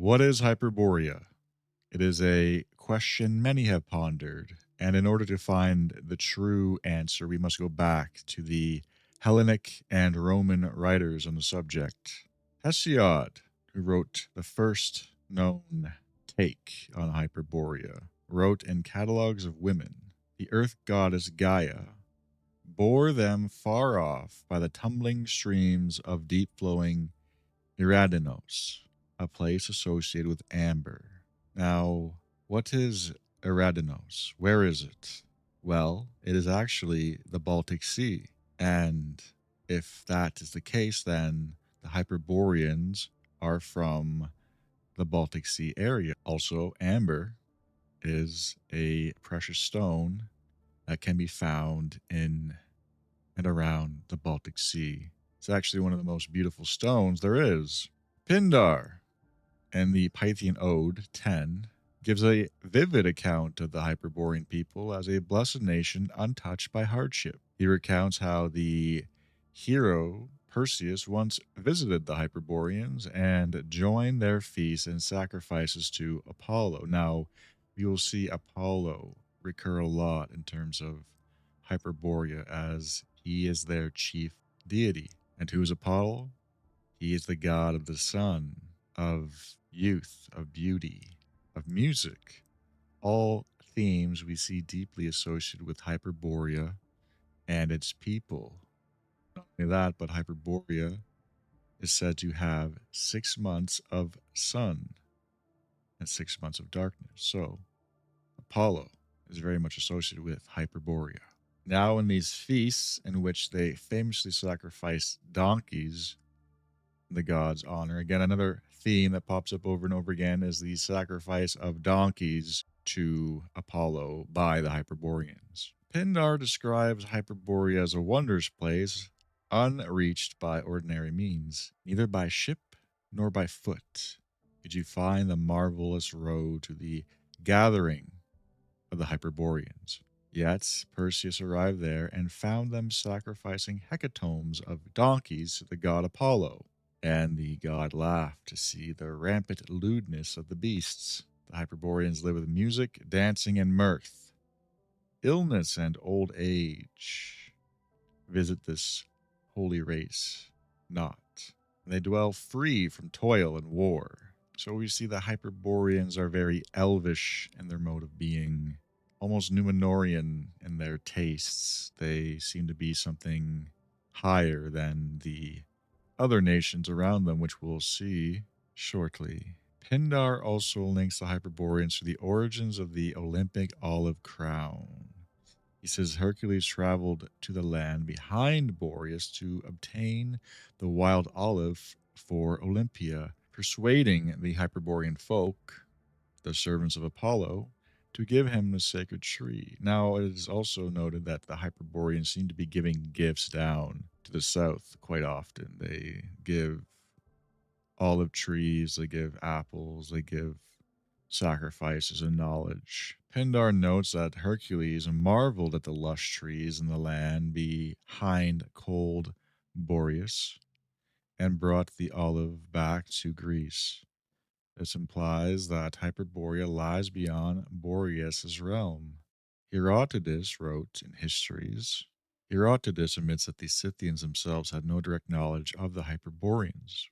What is Hyperborea? It is a question many have pondered, and in order to find the true answer, we must go back to the Hellenic and Roman writers on the subject. Hesiod, who wrote the first known take on Hyperborea, wrote in catalogues of women, the earth goddess Gaia bore them far off by the tumbling streams of deep flowing Iridanos, a place associated with amber. Now, what is Iridanos? Where is it? Well, it is actually the Baltic Sea. And if that is the case, then the Hyperboreans are from the Baltic Sea area. Also, amber is a precious stone that can be found in and around the Baltic Sea. It's actually one of the most beautiful stones there is. Pindar, and the Pythian Ode 10, gives a vivid account of the Hyperborean people as a blessed nation untouched by hardship. He recounts how the hero Perseus once visited the Hyperboreans and joined their feasts and sacrifices to Apollo. Now, we will see Apollo recur a lot in terms of Hyperborea as he is their chief deity. And who is Apollo? He is the god of the sun, of youth, of beauty, of music. All themes we see deeply associated with Hyperborea and its people. Not only that, but Hyperborea is said to have 6 months of sun and 6 months of darkness. So, Apollo is very much associated with Hyperborea. Now, in these feasts in which they famously sacrifice donkeys in the gods' honor, again, another theme that pops up over and over again is the sacrifice of donkeys to Apollo by the Hyperboreans. Pindar describes Hyperborea as a wondrous place, unreached by ordinary means, neither by ship nor by foot. Could you find the marvelous road to the gathering of the Hyperboreans? Yet Perseus arrived there and found them sacrificing hecatombs of donkeys to the god Apollo. And the god laughed to see the rampant lewdness of the beasts. The Hyperboreans live with music, dancing, and mirth. Illness and old age visit this holy race not. And they dwell free from toil and war. So we see the Hyperboreans are very elvish in their mode of being, almost Numenorian in their tastes. They seem to be something higher than the other nations around them, which we'll see shortly. Pindar also links the Hyperboreans to the origins of the Olympic olive crown. He says Hercules traveled to the land behind Boreas to obtain the wild olive for Olympia, persuading the Hyperborean folk, the servants of Apollo, to give him the sacred tree. Now, it is also noted that the Hyperboreans seem to be giving gifts down to the south quite often. They give olive trees, they give apples, they give sacrifices and knowledge. Pindar notes that Hercules marveled at the lush trees in the land behind cold Boreas and brought the olive back to Greece. This implies that Hyperborea lies beyond Boreas's realm. Herodotus wrote in Histories. Herodotus admits that the Scythians themselves had no direct knowledge of the Hyperboreans.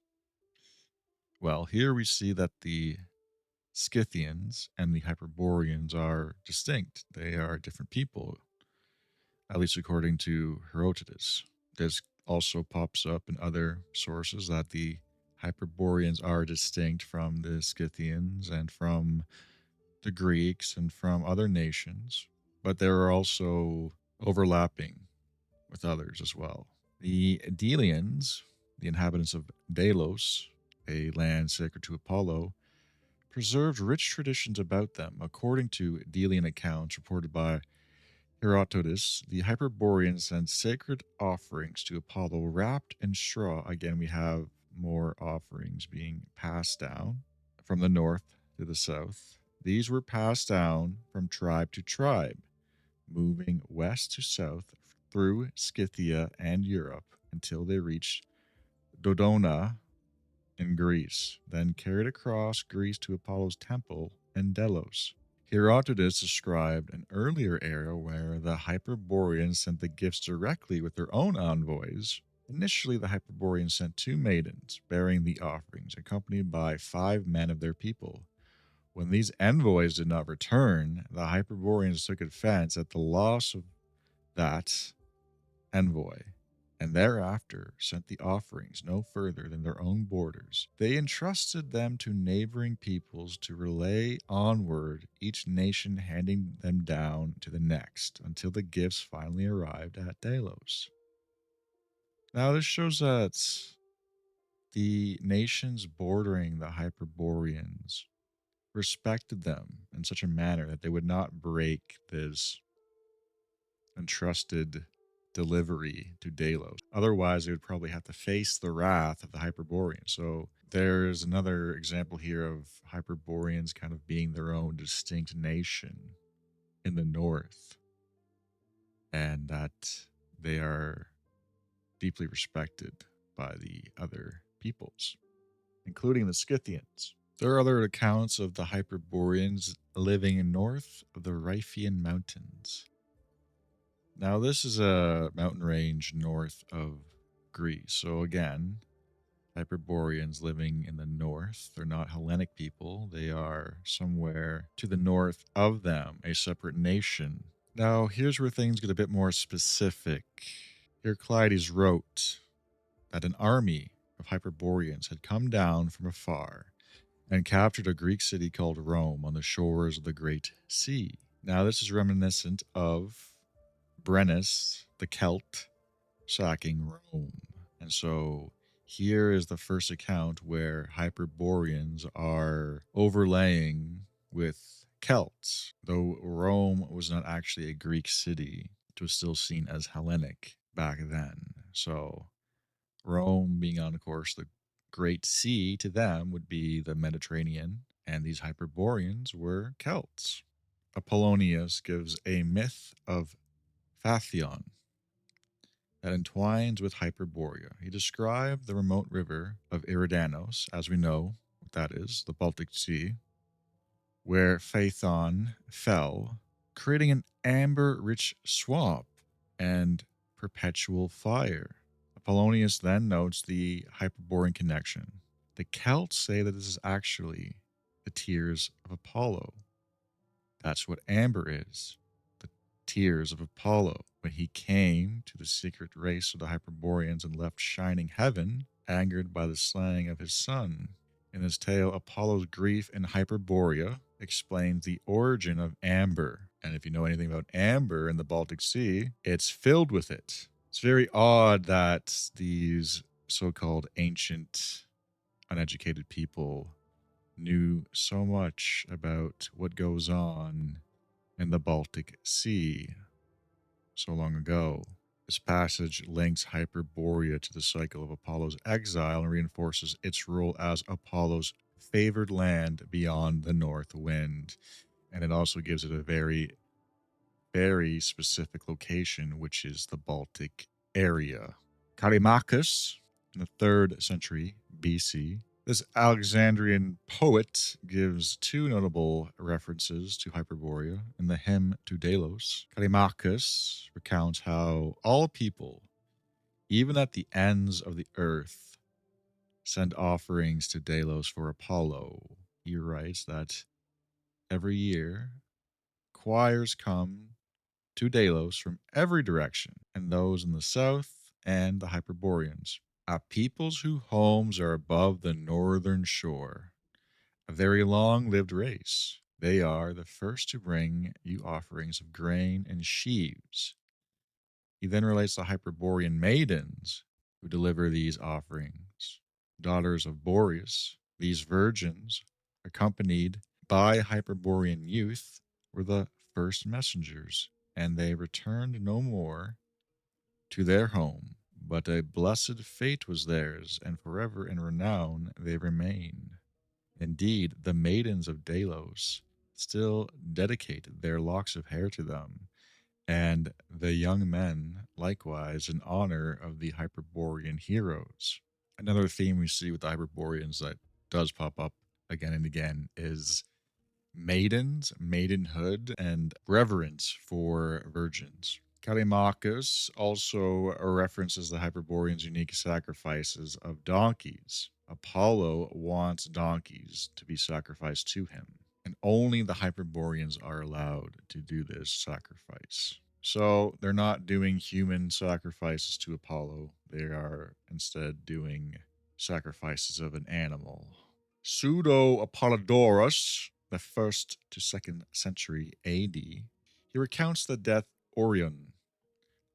Well, here we see that the Scythians and the Hyperboreans are distinct. They are different people, at least according to Herodotus. This also pops up in other sources that the Hyperboreans are distinct from the Scythians and from the Greeks and from other nations, but there are also overlapping with others as well. The Delians, the inhabitants of Delos, a land sacred to Apollo, preserved rich traditions about them. According to Delian accounts reported by Herodotus, the Hyperboreans sent sacred offerings to Apollo wrapped in straw. Again, we have more offerings being passed down from the north to the south. These were passed down from tribe to tribe, moving west to south through Scythia and Europe until they reached Dodona, in Greece, then carried across Greece to Apollo's temple in Delos. Herodotus described an earlier era where the Hyperboreans sent the gifts directly with their own envoys. Initially, the Hyperboreans sent 2 maidens bearing the offerings, accompanied by 5 men of their people. When these envoys did not return, the Hyperboreans took offense at the loss of that envoy, and thereafter sent the offerings no further than their own borders. They entrusted them to neighboring peoples to relay onward, each nation handing them down to the next, until the gifts finally arrived at Delos. Now, this shows that the nations bordering the Hyperboreans respected them in such a manner that they would not break this entrusted delivery to Delos. Otherwise, they would probably have to face the wrath of the Hyperboreans. So there's another example here of Hyperboreans kind of being their own distinct nation in the north, and that they are deeply respected by the other peoples, including the Scythians. There are other accounts of the Hyperboreans living north of the Riphean Mountains. Now, this is a mountain range north of Greece. So again, Hyperboreans living in the north. They're not Hellenic people. They are somewhere to the north of them, a separate nation. Now, here's where things get a bit more specific. Heraclides wrote that an army of Hyperboreans had come down from afar and captured a Greek city called Rome on the shores of the Great Sea. Now, this is reminiscent of Brennus, the Celt, sacking Rome. And so here is the first account where Hyperboreans are overlaying with Celts. Though Rome was not actually a Greek city, it was still seen as Hellenic back then. So Rome being on, of course, the Great Sea to them would be the Mediterranean, and these Hyperboreans were Celts. Apollonius gives a myth of Phaethon that entwines with Hyperborea. He described the remote river of Eridanos, as we know what that is, the Baltic Sea, where Phaethon fell, creating an amber-rich swamp and perpetual fire. Apollonius then notes the Hyperborean connection. The Celts say that this is actually the tears of Apollo. That's what amber is. The tears of Apollo. When he came to the secret race of the Hyperboreans and left shining heaven, angered by the slaying of his son. In his tale, Apollo's grief in Hyperborea explains the origin of amber. And if you know anything about amber in the Baltic Sea, it's filled with it. It's very odd that these so-called ancient, uneducated people knew so much about what goes on in the Baltic Sea so long ago. This passage links Hyperborea to the cycle of Apollo's exile and reinforces its role as Apollo's favored land beyond the north wind. And it also gives it a very, very specific location, which is the Baltic area. Callimachus, in the 3rd century BC, this Alexandrian poet gives 2 notable references to Hyperborea in the hymn to Delos. Callimachus recounts how all people, even at the ends of the earth, send offerings to Delos for Apollo. He writes that every year, choirs come to Delos from every direction, and those in the south and the Hyperboreans, a peoples whose homes are above the northern shore, a very long-lived race. They are the first to bring you offerings of grain and sheaves. He then relates the Hyperborean maidens who deliver these offerings, daughters of Boreas. These virgins, accompanied by Hyperborean youth, were the first messengers, and they returned no more to their home, but a blessed fate was theirs, and forever in renown they remain. Indeed, the maidens of Delos still dedicate their locks of hair to them, and the young men likewise in honor of the Hyperborean heroes. Another theme we see with the Hyperboreans that does pop up again and again is maidens, maidenhood, and reverence for virgins. Callimachus also references the Hyperboreans' unique sacrifices of donkeys. Apollo wants donkeys to be sacrificed to him, and only the Hyperboreans are allowed to do this sacrifice. So they're not doing human sacrifices to Apollo, they are instead doing sacrifices of an animal. Pseudo Apollodorus, the 1st to 2nd century AD, he recounts the death Orion.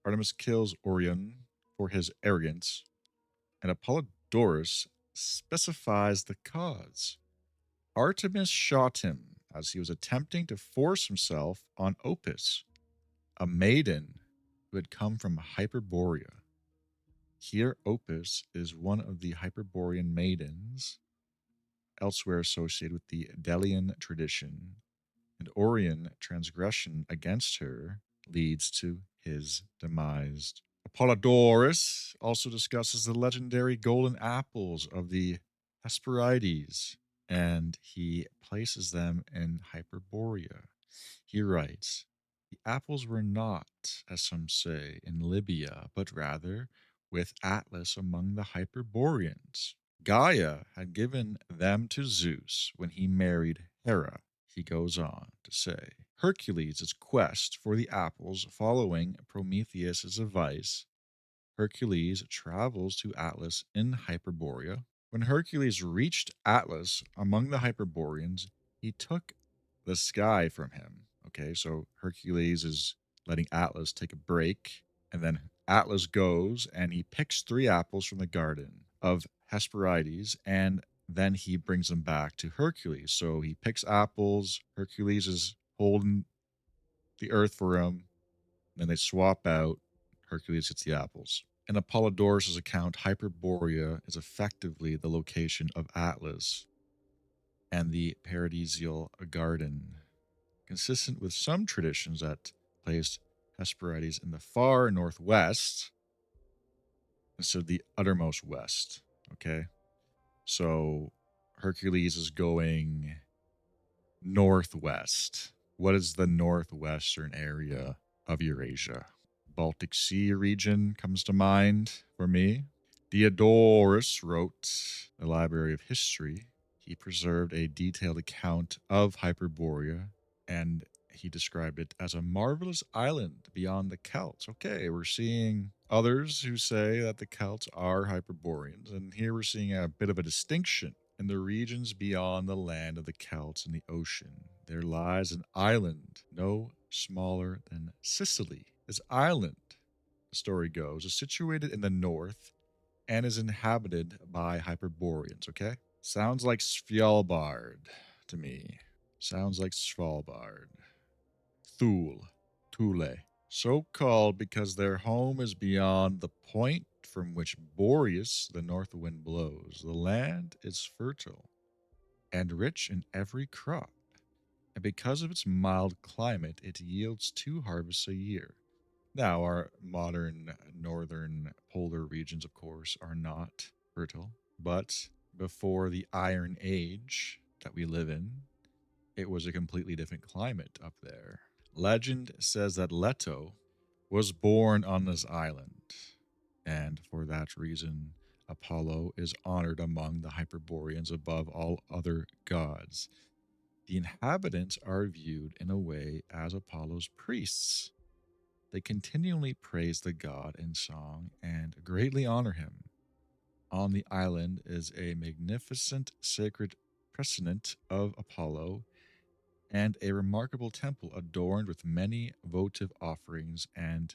Artemis kills Orion for his arrogance, and Apollodorus specifies the cause. Artemis shot him as he was attempting to force himself on Opis, a maiden who had come from Hyperborea. Here, Opis is one of the Hyperborean maidens, elsewhere associated with the Delian tradition, and Orion transgression against her leads to his demise. Apollodorus also discusses the legendary golden apples of the Hesperides, and he places them in Hyperborea. He writes, the apples were not, as some say, in Libya, but rather with Atlas among the Hyperboreans. Gaia had given them to Zeus when he married Hera. He goes on to say, Hercules' quest for the apples following Prometheus' advice. Hercules travels to Atlas in Hyperborea. When Hercules reached Atlas among the Hyperboreans, he took the sky from him. Okay, so Hercules is letting Atlas take a break, and then Atlas goes and he picks 3 apples from the garden of Hesperides, and then he brings them back to Hercules. So he picks apples, Hercules is holding the earth for him, then they swap out, Hercules gets the apples. In Apollodorus' account, Hyperborea is effectively the location of Atlas and the paradisial garden, consistent with some traditions that placed Hesperides in the far northwest instead of the uttermost west. Okay, so Hercules is going northwest. What is the northwestern area of Eurasia? Baltic Sea region comes to mind for me. Diodorus wrote the Library of History. He preserved a detailed account of Hyperborea, and he described it as a marvelous island beyond the Celts. Okay, we're seeing others who say that the Celts are Hyperboreans, and here we're seeing a bit of a distinction. In the regions beyond the land of the Celts and the ocean, there lies an island no smaller than Sicily. This island, the story goes, is situated in the north and is inhabited by Hyperboreans, okay? Sounds like Svalbard to me. Sounds like Svalbard. Thule. So called because their home is beyond the point from which Boreas, the north wind, blows. The land is fertile and rich in every crop, and because of its mild climate, it yields 2 harvests a year. Now, our modern northern polar regions, of course, are not fertile, but before the Iron Age that we live in, it was a completely different climate up there. Legend says that Leto was born on this island, and for that reason, Apollo is honored among the Hyperboreans above all other gods. The inhabitants are viewed in a way as Apollo's priests. They continually praise the god in song and greatly honor him. On the island is a magnificent sacred precedent of Apollo and a remarkable temple adorned with many votive offerings and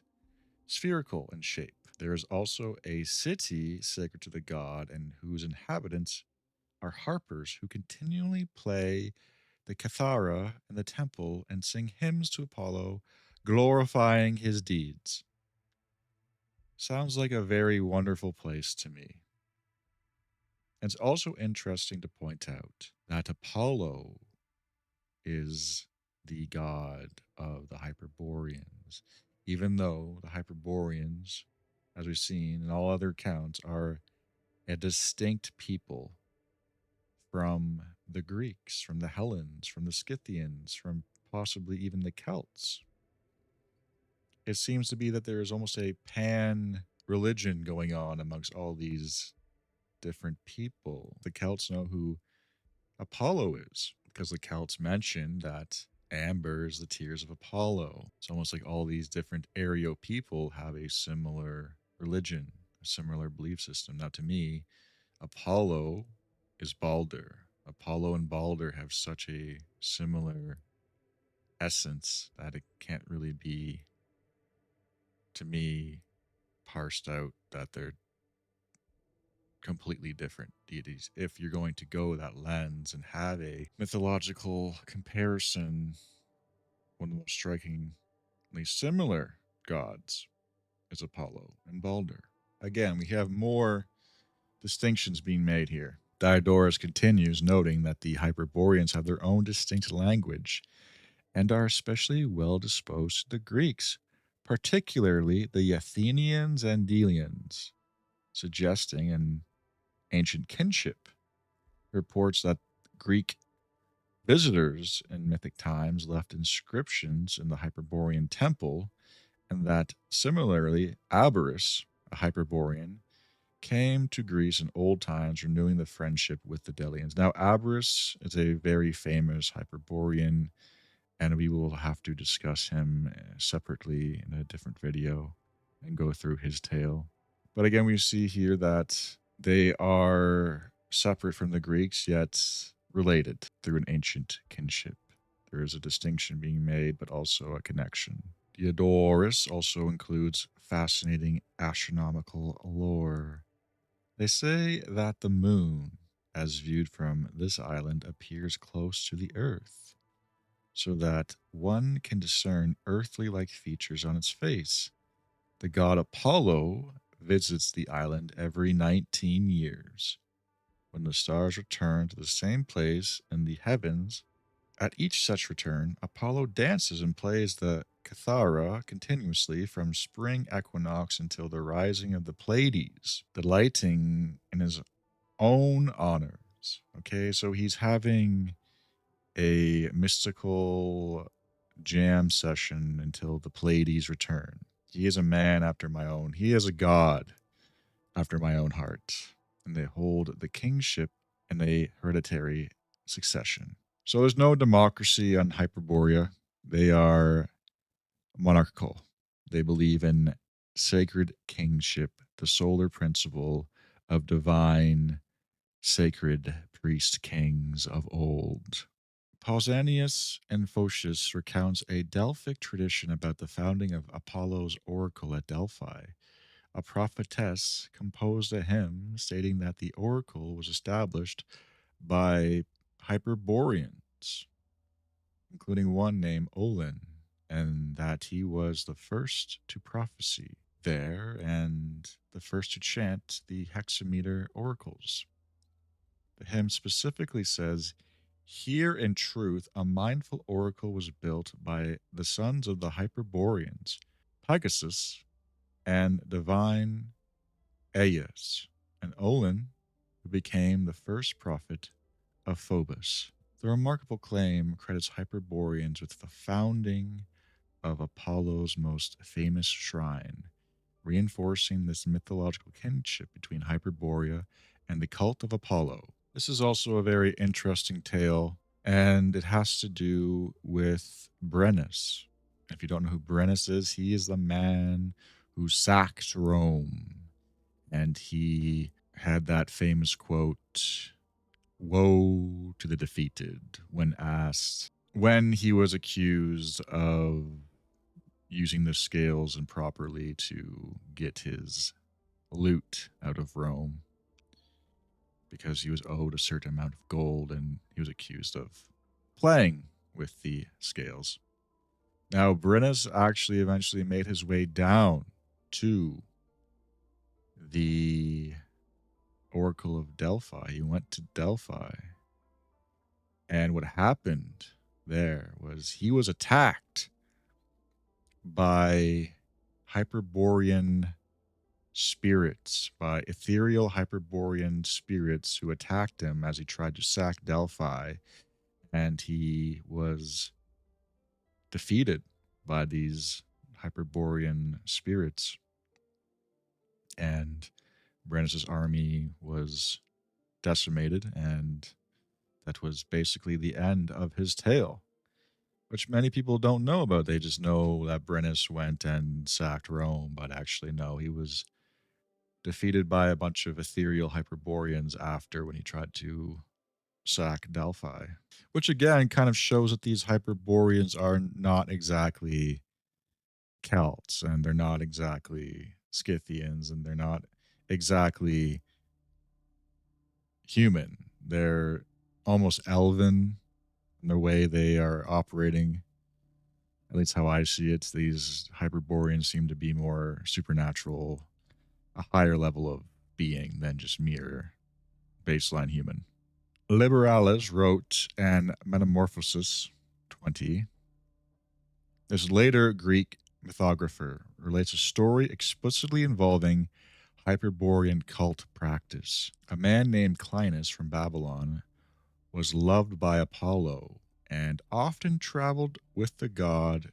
spherical in shape. There is also a city sacred to the god and whose inhabitants are harpers who continually play the Cathara in the temple and sing hymns to Apollo, glorifying his deeds. Sounds like a very wonderful place to me. It's also interesting to point out that Apollo is the god of the Hyperboreans, even though the Hyperboreans, as we've seen in all other accounts, are a distinct people from the Greeks, from the Hellenes, from the Scythians, from possibly even the Celts. It seems to be that there is almost a pan religion going on amongst all these different people. The Celts know who Apollo is because the Celts mention that amber is the tears of Apollo. It's almost like all these different Aryo people have a similar religion, a similar belief system. Now, to me, Apollo is Balder. Apollo and Balder have such a similar essence that it can't really be, to me, parsed out that they're completely different deities. If you're going to go that lens and have a mythological comparison, one of the most strikingly similar gods is Apollo and Balder. Again, we have more distinctions being made here. Diodorus continues, noting that the Hyperboreans have their own distinct language and are especially well disposed to the Greeks, particularly the Athenians and Delians, suggesting an ancient kinship. Reports that Greek visitors in mythic times left inscriptions in the Hyperborean temple, and that similarly, Aberus, a Hyperborean, came to Greece in old times, renewing the friendship with the Delians. Now, Aberus is a very famous Hyperborean, and we will have to discuss him separately in a different video and go through his tale. But again, we see here that they are separate from the Greeks, yet related through an ancient kinship. There is a distinction being made, but also a connection. Diodorus also includes fascinating astronomical lore. They say that the moon, as viewed from this island, appears close to the earth, so that one can discern earthly like features on its face. The god Apollo visits the island every 19 years. When the stars return to the same place in the heavens, at each such return, Apollo dances and plays the Cathara continuously from spring equinox until the rising of the Pleiades, delighting in his own honors. Okay, so he's having a mystical jam session until the Pleiades return. He is a man after my own. He is a god after my own heart. And they hold the kingship in a hereditary succession. So there's no democracy on Hyperborea. They are monarchical. They believe in sacred kingship, the solar principle of divine sacred priest kings of old. Pausanias and Photius recounts a Delphic tradition about the founding of Apollo's oracle at Delphi. A prophetess composed a hymn stating that the oracle was established by Hyperboreans, including one named Olin, and that he was the first to prophesy there and the first to chant the hexameter oracles. The hymn specifically says, "Here in truth a mindful oracle was built by the sons of the Hyperboreans, Pegasus and divine Aias, and Olin, who became the first prophet of Phobos." The remarkable claim credits Hyperboreans with the founding of Apollo's most famous shrine, reinforcing this mythological kinship between Hyperborea and the cult of Apollo. This is also a very interesting tale, and it has to do with Brennus. If you don't know who Brennus is, he is the man who sacked Rome, and he had that famous quote, "Woe to the defeated," when he was accused of using the scales improperly to get his loot out of Rome, because he was owed a certain amount of gold and he was accused of playing with the scales. Now, Brennus actually eventually made his way down to the Oracle of Delphi. He went to Delphi. And what happened there was he was attacked by Hyperborean spirits, by ethereal Hyperborean spirits who attacked him as he tried to sack Delphi, and he was defeated by these Hyperborean spirits, and Brennus's army was decimated, and that was basically the end of his tale, which many people don't know about. They just know that Brennus went and sacked Rome, but actually, no, he was defeated by a bunch of ethereal Hyperboreans after when he tried to sack Delphi, which again kind of shows that these Hyperboreans are not exactly Celts, and they're not exactly Scythians, and they're not exactly human. They're almost elven in the way they are operating. At least how I see it, these Hyperboreans seem to be more supernatural, a higher level of being than just mere baseline human. Liberalis wrote an Metamorphosis 20. This later Greek mythographer relates a story explicitly involving Hyperborean cult practice. A man named Clinus from Babylon was loved by Apollo and often traveled with the god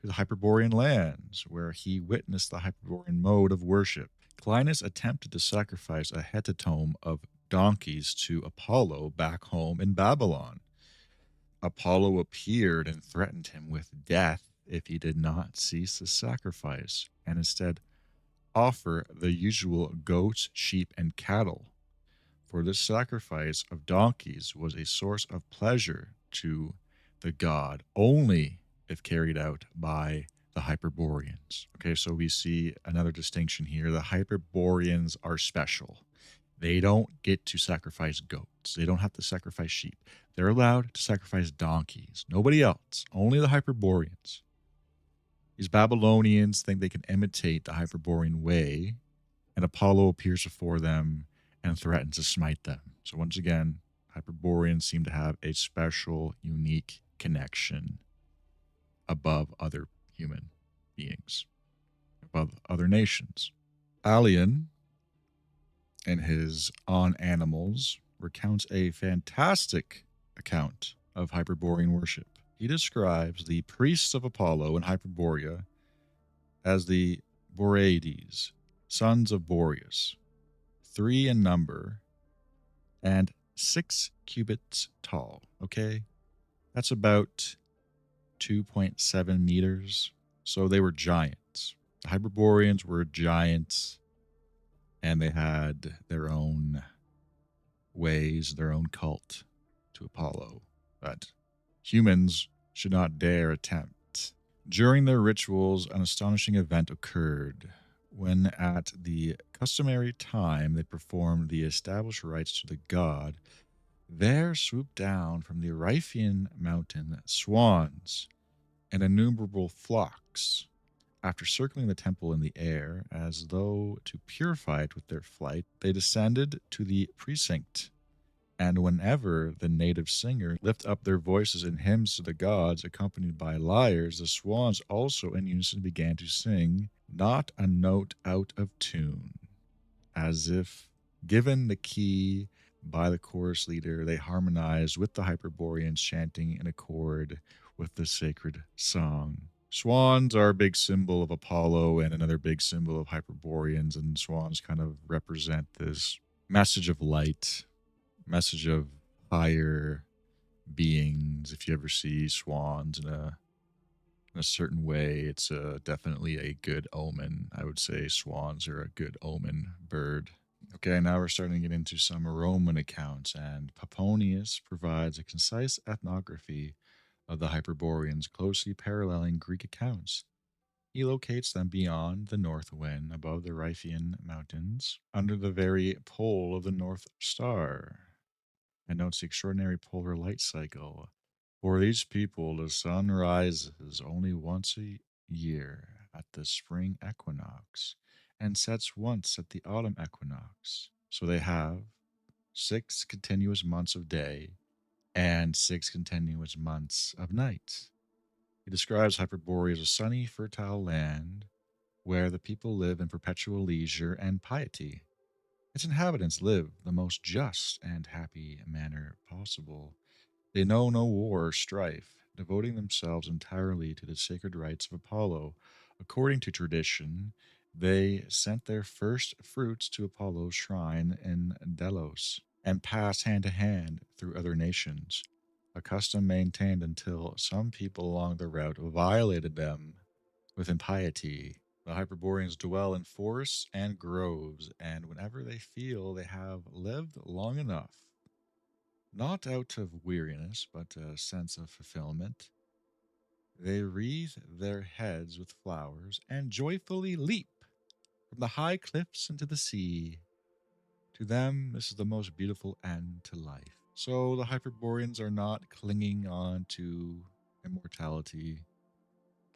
to the Hyperborean lands, where he witnessed the Hyperborean mode of worship. Clinus attempted to sacrifice a hetatome of donkeys to Apollo back home in Babylon. Apollo appeared and threatened him with death if he did not cease the sacrifice and instead offer the usual goats, sheep, and cattle. For this sacrifice of donkeys was a source of pleasure to the god only if carried out by the Hyperboreans. Okay, so we see another distinction here. The Hyperboreans are special. They don't get to sacrifice goats. They don't have to sacrifice sheep. They're allowed to sacrifice donkeys. Nobody else. Only the Hyperboreans. These Babylonians think they can imitate the Hyperborean way, and Apollo appears before them and threatens to smite them. So once again, Hyperboreans seem to have a special, unique connection above other human beings, above other nations. Allian, in his On Animals, recounts a fantastic account of Hyperborean worship. He describes the priests of Apollo in Hyperborea as the Boreades, sons of Boreas, 3 in number and 6 cubits tall. Okay, that's about 2.7 meters. So they were giants. The Hyperboreans were giants, and they had their own ways, their own cult to Apollo that humans should not dare attempt. During their rituals, an astonishing event occurred when, at the customary time, they performed the established rites to the god. There swooped down from the Riphean mountain swans and innumerable flocks. After circling the temple in the air, as though to purify it with their flight, they descended to the precinct. And whenever the native singers lift up their voices in hymns to the gods, accompanied by lyres, the swans also in unison began to sing, not a note out of tune. As if given the key by the chorus leader, they harmonized with the Hyperboreans, chanting in accord with the sacred song. Swans are a big symbol of Apollo and another big symbol of Hyperboreans, and swans kind of represent this message of light, message of higher beings. If you ever see swans in a certain way, it's definitely a good omen. I would say swans are a good omen bird. Okay, now we're starting to get into some Roman accounts, and Pomponius provides a concise ethnography of the Hyperboreans, closely paralleling Greek accounts. He locates them beyond the north wind, above the Riphean mountains, under the very pole of the North Star, and notes the extraordinary polar light cycle. For these people, the sun rises only once a year at the spring equinox and sets once at the autumn equinox. So they have 6 continuous months of day and 6 continuous months of night. He describes Hyperborea as a sunny, fertile land where the people live in perpetual leisure and piety. Its inhabitants live the most just and happy manner possible. They know no war or strife, devoting themselves entirely to the sacred rites of Apollo. According to tradition, they sent their first fruits to Apollo's shrine in Delos and passed hand to hand through other nations, a custom maintained until some people along the route violated them with impiety. The Hyperboreans dwell in forests and groves, and whenever they feel they have lived long enough, not out of weariness, but a sense of fulfillment, they wreathe their heads with flowers and joyfully leap from the high cliffs into the sea. To them, this is the most beautiful end to life. So the Hyperboreans are not clinging on to immortality.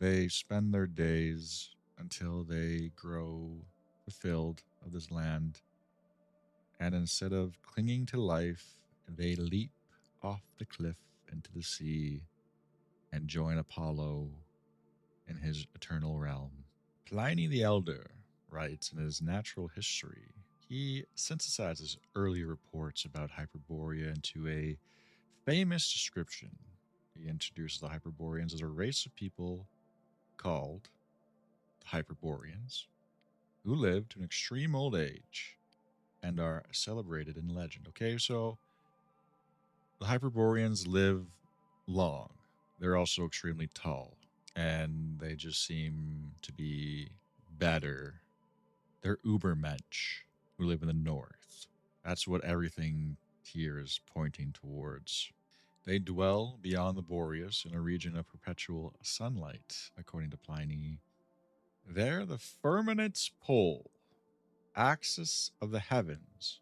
They spend their days until they grow fulfilled of this land, and instead of clinging to life, they leap off the cliff into the sea and join Apollo in his eternal realm. Pliny the Elder writes in his Natural History, he synthesizes early reports about Hyperborea into a famous description. He introduces the Hyperboreans as a race of people called the Hyperboreans, who live to an extreme old age and are celebrated in legend. Okay, so the Hyperboreans live long. They're also extremely tall, and they just seem to be better. They're Ubermensch who live in the north. That's what everything here is pointing towards. They dwell beyond the Boreas in a region of perpetual sunlight, according to Pliny. There, the firmament's pole, axis of the heavens,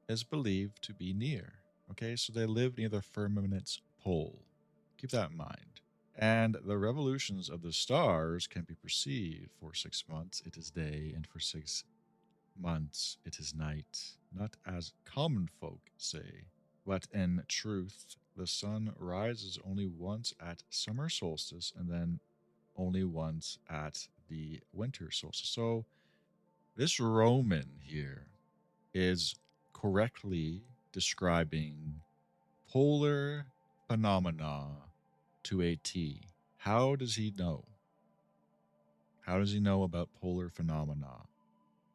is believed to be near. Okay, so they live near the firmament's pole. Keep that in mind. And the revolutions of the stars can be perceived. For 6 months it is day, and for 6 months it is night, not as common folk say, but in truth the sun rises only once at summer solstice and then only once at the winter solstice. So this Roman here is correctly describing polar phenomena to a T. How does he know? How does he know about polar phenomena?